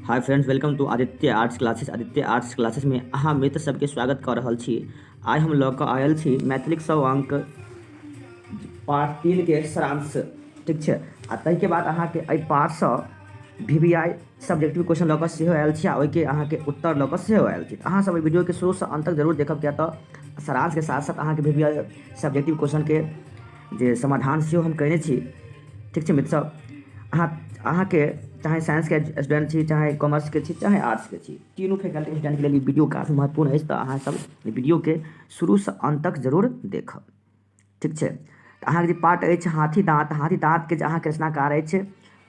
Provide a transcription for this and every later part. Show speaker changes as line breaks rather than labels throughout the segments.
Hi friends, welcome to Aditya arts classes. Aditya arts classes में अहाँ मित्र सबके स्वागत कर रहल छी। आइ हम लऽ कऽ आयल छी मैथिलीक 100 अंक पार्ट 3 के सारांश। ठीक छै, आ ताहिके बाद अहाँके एहि पार्टसँ VVI सब्जेक्टिव क्वेश्चन लऽ कऽ सेहो आयल छी, आ ओहिके अहाँके उत्तर लऽ कऽ सेहो आयल छी। तऽ अहाँसभ एहि वीडियोके शुरूसँ अंत तक जरूर देखब, किएक तऽ सारांशके साथ साथ अहाँके VVI सब्जेक्टिव क्वेश्चनके जे समाधान सेहो हम कयने छी। ठीक छै मित्र सब, अहाँके चाहे साइंस के स्टूडेंट छी, चाहे कॉमर्स के छी, चाहे आर्ट्स के छी, तीनों फैकल्टी स्टूडेंट के लिए वीडियो काफ़ी महत्वपूर्ण अछि। तऽ अहाँ सब वीडियो के शुरू से अंत तक जरूर देखब। ठीक छै, तऽ अहाँके जे पार्ट अछि हाथी दाँत के जे अहाँके रचनाकार अछि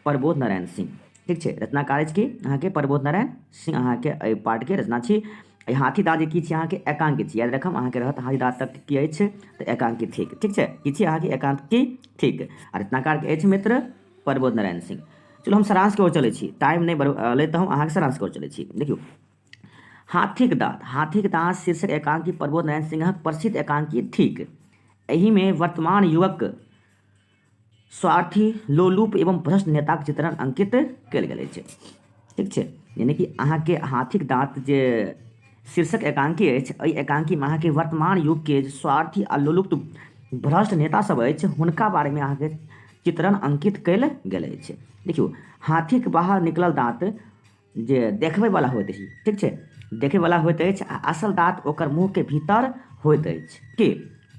प्रबोध नारायण सिंह। ठीक छै, रचनाकार अछि कि अहाँके प्रबोध नारायण सिंह अहाँके एहि पार्ट के रचना छी। हाथी दाँत जे की छी अहाँके एकांकी छी, याद रखब अहाँके रहत हाथी दाँत तक की अछि तऽ एकांकी थिक। ठीक छै, की छी अहाँके एकांकी थिक, आ रचनाकार के अछि मित्र प्रबोध नारायण सिंह। चलो हम सारांश की ओर चलै छी, टाइम नहीं लेता हूँ, अहाँके सारांश की ओर चलै छी। देखियौ, हाथीक दाँत शीर्षक एकांकी प्रबोध नारायण सिंहक प्रसिद्ध एकांकी थिक। एहि में वर्तमान युगक स्वार्थी, लोलुप एवं भ्रष्ट नेताक चित्रण अंकित कयल गेल अछि। ठीक छै, यानी कि अहाँके हाथीक दाँत जे शीर्षक एकांकी अछि, एहि एकांकी में अहाँके वर्तमान युग के स्वार्थी आ लोलुप्त भ्रष्ट नेता सब अछि हुनका बारे में अहाँके चित्रण अंकित कयल गेल अछि। देखियौ, हाथीके बाहर निकलल दाँत जे देखबैवला होइत अछि। ठीक छै, देखैवला होइत अछि, आ असल दाँत ओकर मुँहके भीतर होइत अछि। कि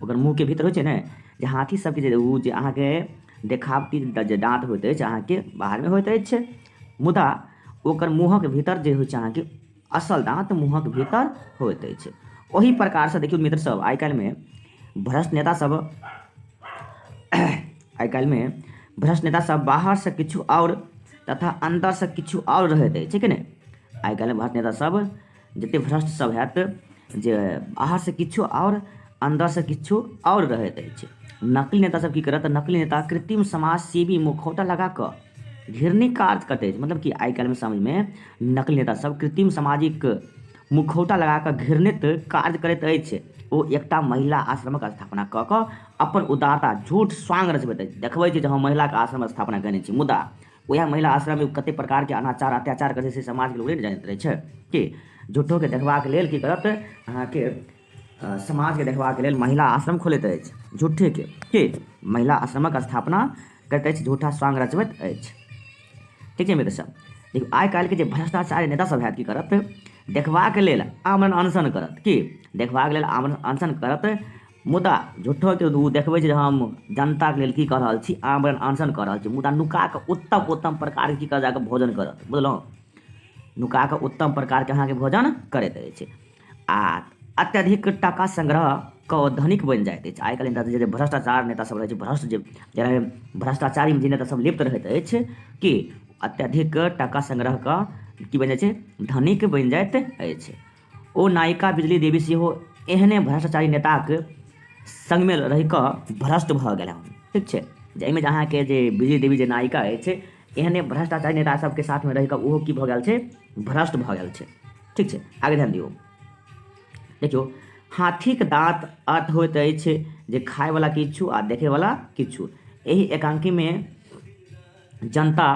ओकर मुँहके भीतर होइत छै ने, जे हाथी सबके जे ओ जे अहाँके देखावटी जे दाँत होइत अछि अहाँके बाहरमे होइत अछि, मुदा ओकर मुँहक भीतर जे होइ छै अहाँके असल दाँत मुँहक भीतर होइत अछि। ओही प्रकारसँ देखियौ मित्र सब, आइ काल्हिमे भ्रष्ट नेता सब बाहर से किछु और तथा अंदर से किछु और रहैत अछि कि नहीं। आइ काल्हि भ्रष्ट नेता सब जते भ्रष्ट सब हैत जे बाहर से किछु और अंदर से किछु और रहैत अछि। नकली नेता सब की करत, नकली नेता कृत्रिम समाज सेवी मुखौटा लगा कऽ घिरनी कार्य करते अछि। मतलब कि आइ काल्हि में समझ में नकली नेता सब कृत्रिम सामाजिक मुखौटा लगा कऽ घृणित कार्य करैत अछि। ओ एकटा महिला आश्रमक स्थापना कऽ कऽ अपन उदारता झूठ स्वांग रचबैत अछि। देखबै छै जे हम महिलाके आश्रमक स्थापना कयने छी, मुदा वएह महिला आश्रम में कते प्रकार के अनाचार अत्याचार करते से समाज के लोग नहीं जानैत रहै छै। कि झूठो के देखबाक लेल की करत अहाँके समाज के देखबाक लेल महिला आश्रम खोलैत अछि झूठे के, कि महिला आश्रमक स्थापना करैत अछि, झूठा स्वांग रचबैत अछि। ठीक छै मित्र सब, देखियौ आइ काल्हि के जे भ्रष्टाचारी नेता सब हैत की करत, देखबाक लेल आमरण अनशन करत। कि देखबाक लेल आमरण अनशन करत, मुदा झूठो के ओ देखबै छै जे हम जनताके लेल की कऽ रहल छी, आमरण अनशन कऽ रहल छी, मुदा नुका कऽ उत्तम प्रकार की कर जाकऽ भोजन करत। बुझलहुँ, नुका कऽ उत्तम प्रकार के अहाँके भोजन करैत अछि, आ अत्यधिक टाका संग्रह कऽ धनिक बनि जाइत अछि। आइ काल्हि जे भ्रष्टाचार नेता सब रहै छै, भ्रष्ट जे भ्रष्टाचारी जे नेता सब लिप्त रहैत अछि, कि अत्यधिक टाका संग्रह कऽ की बनि जाइ छै, धनिक बनि जाइत अछि। ओ नायिका बिजली देवी सेहो एहने भ्रष्टाचारी नेताक संगमे रहि कऽ भ्रष्ट भऽ गेल हन। ठीक छै, जाहिमे जे अहाँके जे बिजली देवी जे नायिका अछि, एहने भ्रष्टाचारी नेता सबके साथमे रहि कऽ ओहो की भऽ गेल छै, भ्रष्ट भऽ गेल छै। ठीक छै, आगे ध्यान दियौ। देखियौ, हाथीक दाँत अर्थ होइत अछि जे खायवला किछु आ देखैवला किछु। एहि एकांकी में जनता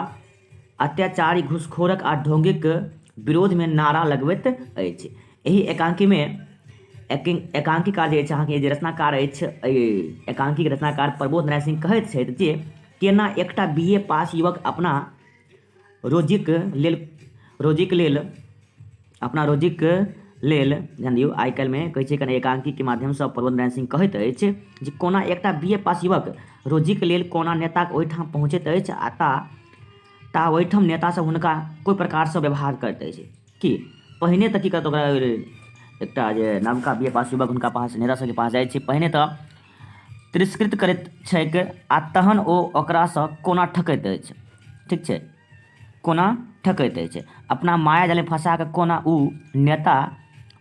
अत्याचारी, घूसखोरक आ ढोंगीक विरोध में नारा लगबैत अछि। एहि एकांकी में एकांकीकार जे अछि अहाँके जे रचनाकार अछि, एकांकी रचनाकार प्रबोध नारायण सिंह कहैत छथि जे केना एकटा BA पास युवक अपना रोजीक लेल ध्यान दियौ, आइ काल्हि में कहै छै कने एकांकी के माध्यमसँ प्रबोध नारायण सिंह कहैत अछि जे कोना एकटा BA पास युवक रोजीक लेल कोना नेताक ओहिठाम पहुँचैत अछि, आ ता ओहिठाम नेता सब हुनका कोइ प्रकारसँ व्यवहार करैत अछि। कि पहिने तऽ की करत, ओकरा एकटा जे नवका BA पास युवक हुनका पास नेता सबके पास जाइ छै, पहिने तऽ तिरस्कृत करैत छैक, आ तहन ओ ओकरासँ कोना ठकैत अछि। ठीक छै, कोना ठकैत अछि, अपना माया जाल में फंसा कऽ कोना ओ नेता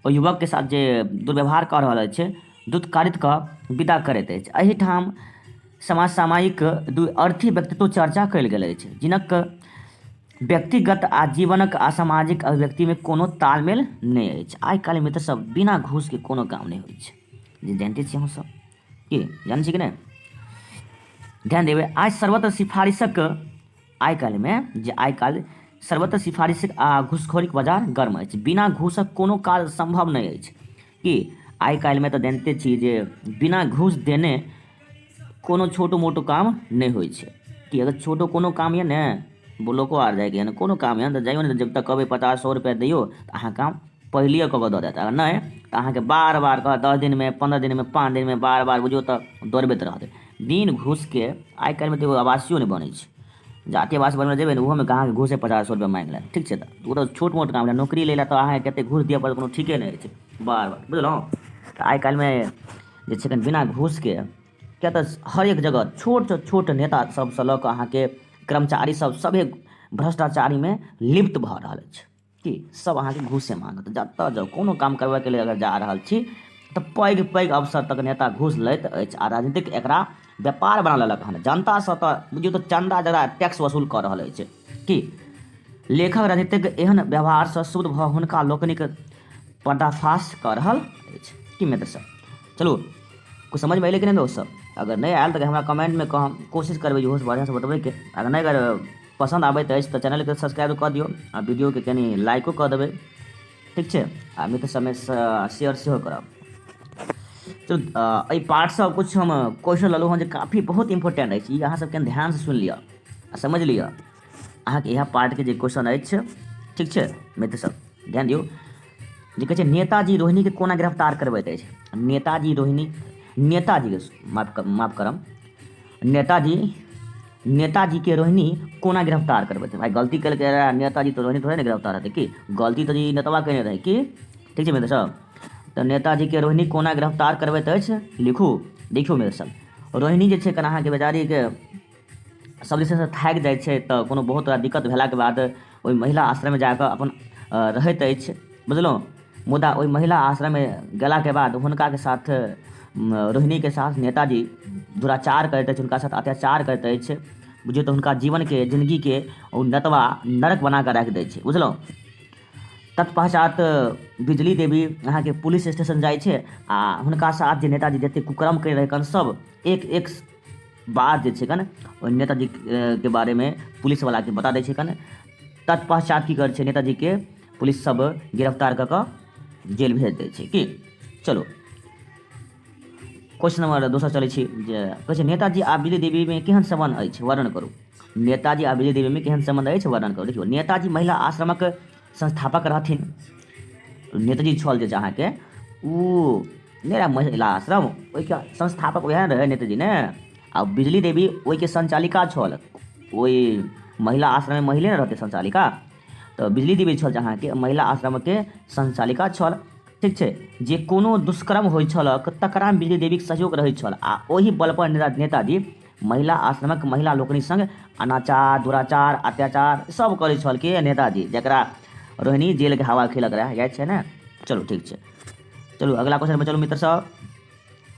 ओ युवक के साथ जे दुर्व्यवहार कऽ रहल अछि, दुत्कारित कऽ विदा करैत अछि। एहिठाम समसामयिक द्विअर्थी व्यक्तित्व चर्चा कयल गेल अछि, जिनक व्यक्तिगत आ जीवनक असामाजिक अभिव्यक्ति में कोनो तालमेल नहीं अछि। आइ काल्हि मित्र सब बिना घूस के कोनो काम नहीं होइ छै, जे जानते छियै हम सब, कि जानै छी कि नहीं। ध्यान देबै, आइ सर्वत्र सिफारिशक आइ काल्हि में जे आइ काल्हि सर्वत्र सिफारिश आ घूसखोरीक बाजार गर्म अछि। बिना घूसक कोनो काज संभव नहि अछि कि आइ काल्हिमे तऽ जानिते छी जे बिना घूस देने कोनो छोटो मोटो काम नहीं होइ छै कि अगर छोटो कोनो काम यऽ ने ब्लॉको आर जाइके यऽ कोनो काम यऽ तऽ जाइयो ने, जब तक कहबै 50-100 रुपया दियौ तऽ अहाँ काम पहिले कऽ दऽ देत। अगर नहि तऽ अहाँके बार बार कहत 10 दिनमे 15 दिनमे 5 दिनमे बार बार बुझियौ तऽ दौड़बैत रहत। बिन घूसके आइ काल्हिमे तऽ एगो आवासियो नहि बनै छै। जाति आवास बनबै जेबै ने ओहोमे अहाँके घूसे 50-100 रुपया मांगि लेत, ठीक छै। तऽ ओ तऽ छोट मोट काम है, नौकरी लै लए तऽ अहाँके कतेक घूस दिअ पड़त कोनो ठीके नहि छै बार बार, बुझलहुँ। तऽ आइ काल्हिमे जे छै कनि बिना घूसके, किया तऽ हर एक जगह छोट नेता सबसँ लऽ कऽ अहाँके कर्मचारी सभे भ्रष्टाचारीमे लिप्त भऽ रहल अछि कि सब अहाँके घूसे मांगत। जतऽ जाउ कोनो काम करबैके लेल अगर जा रहल छी तऽ पैघ पैघ अफसर तक नेता घूस लैत अछि आ राजनीतिक एकरा व्यापार बना लेलक हन। जनतासँ तऽ बुझियौ तऽ चन्दा जरा टैक्स वसूल कऽ रहल अछि कि लेखक राजनीतिक एहन व्यवहारसँ शुद्ध भऽ हुनका लोकनिक पर्दाफाश कऽ रहल अछि कि मित्र सब। चलू कुछ समझ में अयलै कि नहीं दोस्त सब? अगर नहीं आयल तऽ हमरा कमेंटमे कहम, कोशिश करबै इहोसँ बढ़िआँसँ बतबैके। अगर नहीं अगर पसंद आबैत अछि तऽ चैनलके सब्सक्राइब कऽ दियौ आ वीडियोके कनि लाइको कऽ देबै, ठीक छै। आ मित्र सबमे शेयर सेहो करब। तो एहि पार्टसँ किछु हम क्वेश्चन लेलहुँ हँ जे काफ़ी बहुत इंपॉर्टेंट अछि, ई अहाँ सब कनि ध्यानसँ सुनि लिअ आ समझ लिअ। अहाँके इएह पार्टके जे क्वेश्चन अछि, ठीक छै मित्र सब ध्यान दियौ। जे कहै छै नेताजी रोहिणीके कोना गिरफ्तार करबैत अछि। नेताजीके माफ करम, नेताजीके रोहिणी कोना गिरफ्तार करबैत अछि। भाई गलती केलकै रहा नेताजी तऽ रोहिणी थोड़े ने गिरफ्तार हेतै कि, गलती तऽ ई नेतवा केने रहै कि, ठीक छै मित्र सब। तऽ नेताजीके रोहिणी कोना गिरफ्तार करबैत अछि लिखू। देखियौ मित्र सब, रोहिणी जे छै कनि अहाँके बेचारीके सब दिशसँ थाकि जाइ छै तऽ कोनो बहुत बड़ा दिक्कत भेलाके बाद ओहि महिला आश्रममे जाकऽ अपन रहैत अछि, बुझलहुँ। मुदा ओहि महिला आश्रममे गेलाके बाद हुनकाके साथ रोहिणीके साथ नेताजी दुराचार करैत अछि, हुनका साथ अत्याचार करैत अछि। बुझियौ तऽ हुनका जीवनके जिन्दगीके ओ नेतवा नरक बना कऽ राखि दै छै, बुझलहुँ। तत्पश्चात बिजली देवी अहाँके पुलिस स्टेशन जाइ छै आ हुनका साथ जे नेताजी जतेक कुकर्म करि रहै कन सब एक एक बात जे छै कन ओहि नेताजी के बारेमे पुलिसवलाके बता दै छै कन। तत्पश्चात की करै छै नेताजीके पुलिस सब गिरफ्तार कऽ कऽ जेल भेज दै छै कि। चलो क्वेश्चन नंबर दोसर चलै छी, जे कहै छै नेताजी आ बिजली देवीमे केहन संबंध अछि वर्णन करू। नेताजी आ बिजली देवीमे केहन संबंध अछि वर्णन करू। देखियौ नेताजी महिला आश्रमक संस्थापक रहथिन। नेताजी छल जे अहाँके ओ नहि रहै महिला आश्रम, ओहिके संस्थापक वएह रहै नेताजी ने। आ बिजली देवी ओहिके संचालिका छल। ओहि महिला आश्रममे महिले ने रहतै संचालिका, तऽ बिजली देवी छल जे अहाँके महिला आश्रमके संचालिका छल, ठीक छै। जे कोनो दुष्कर्म होइ छलक तकरा बिजली देवीके सहयोग रहै छल आ ओहि बलपर नेताजी महिला आश्रमक महिला लोकनि संग अनाचार दुराचार अत्याचार सब करै छल के नेताजी, जकरा रोहिणी जेलके हवा खिलक रहे, याद छै ने। चलू ठीक छै, चलू अगला क्वेश्चन पर चलू मित्र सब।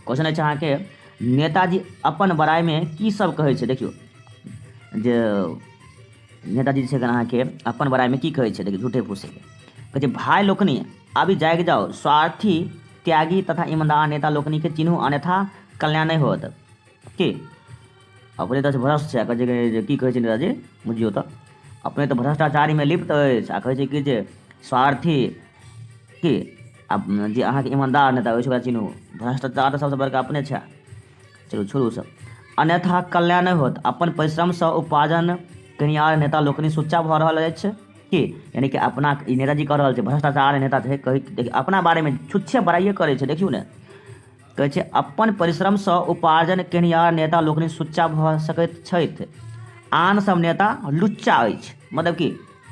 क्वेश्चन अछि अहाँके नेताजी अपन बड़ाइमे की सब कहै छै। देखियौ जे नेताजी छै अहाँके अपन बड़ाइमे की कहै छै, देखियौ झूठे फूसेके कहै छै भाई लोकनि अभी जागि जाओ, स्वार्थी त्यागी तथा ईमानदार नेता लोकनिके चिन्हू अन्यथा कल्याण नहीं होत कि। अपने तऽ भ्रष्ट छै, कहै छै जे की कहै छै नेताजी बुझियौ तऽ अपने तऽ भ्रष्टाचारीमे लिप्त अछि आ कहै छै कि जे स्वार्थी कि जे अहाँके ईमानदार नेता ओहि ओकरा चिन्हू। भ्रष्टाचार तऽ सबसँ बड़का अपने छै। चलू छोड़ू सब, अन्यथा कल्याण नहीं होत। अपन परिश्रमसँ उपार्जन कनिहार नेता लोकनि सुच्चा भऽ रहल अछि कि, यानी कि अपना ई नेताजी कह रहल छै भ्रष्टाचार नेता छै, देखियौ अपना बारेमे छुच्छे बड़ाइए करै छै। देखियौ ने कहै छै अपन परिश्रमसँ उपार्जन केनिहार नेता लोकनि सुच्चा भऽ सकैत छथि, आन सब नेता लुच्चा अछि। मतलब कि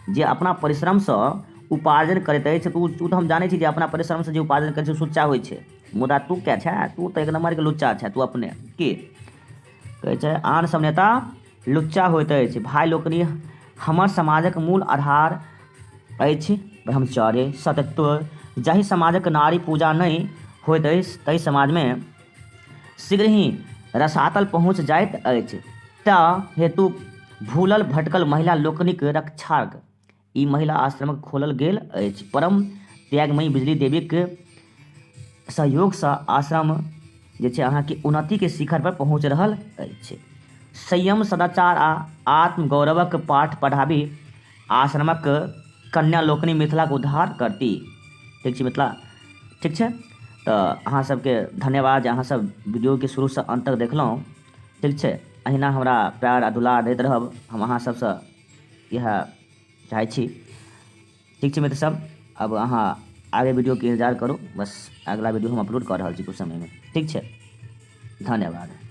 जे अपना परिश्रमसँ उपार्जन करैत अछि तऽ ओ तऽ हम जानै छी जे अपना परिश्रमसँ जे उपार्जन करै छै सुच्चा होइ छै। मुदा तू क्या छै, तू तऽ एक नंबरके लुच्चा छै तू अपने कि। कहै छै आन सब नेता लुच्चा होइत अछि। भाई लोकनि हमर समाजक मूल आधार अछि ब्रह्मचर्य सत्यत्व। जाहि समाजक नारी पूजा नहीं होइत अछि ताहि समाजमे शीघ्र ही रसातल पहुँच जाइत अछि। तऽ हेतु भूलल भटकल महिला लोकनिक रक्षाक ई महिला आश्रम खोलल गेल अछि। परम त्यागमयी बिजली देवीके सहयोगसँ आश्रम जे छै अहाँके उन्नतिके शिखर पर पहुँच रहल अछि। संयम सदाचार आ आत्मगौरवक पाठ पढ़ाबी आश्रमक कन्या लोकनि मिथिलाके उद्धार करती। ठीक छै मिथिला, ठीक छै। तऽ अहाँ सबके धन्यवाद जे अहाँ सब वीडियोके शुरूसँ अंत तक देखलहुँ। ठीक छै, अहिना हमरा प्यार आ दुलार दैत रहब, हम अहाँ सबसँ इएह चाहै छी। ठीक छै मित्र सब, अब अहाँ आगे वीडियोके इंतजार करू, बस अगला वीडियो हम अपलोड कऽ रहल छी कुछ समयमे। ठीक छै, धन्यवाद।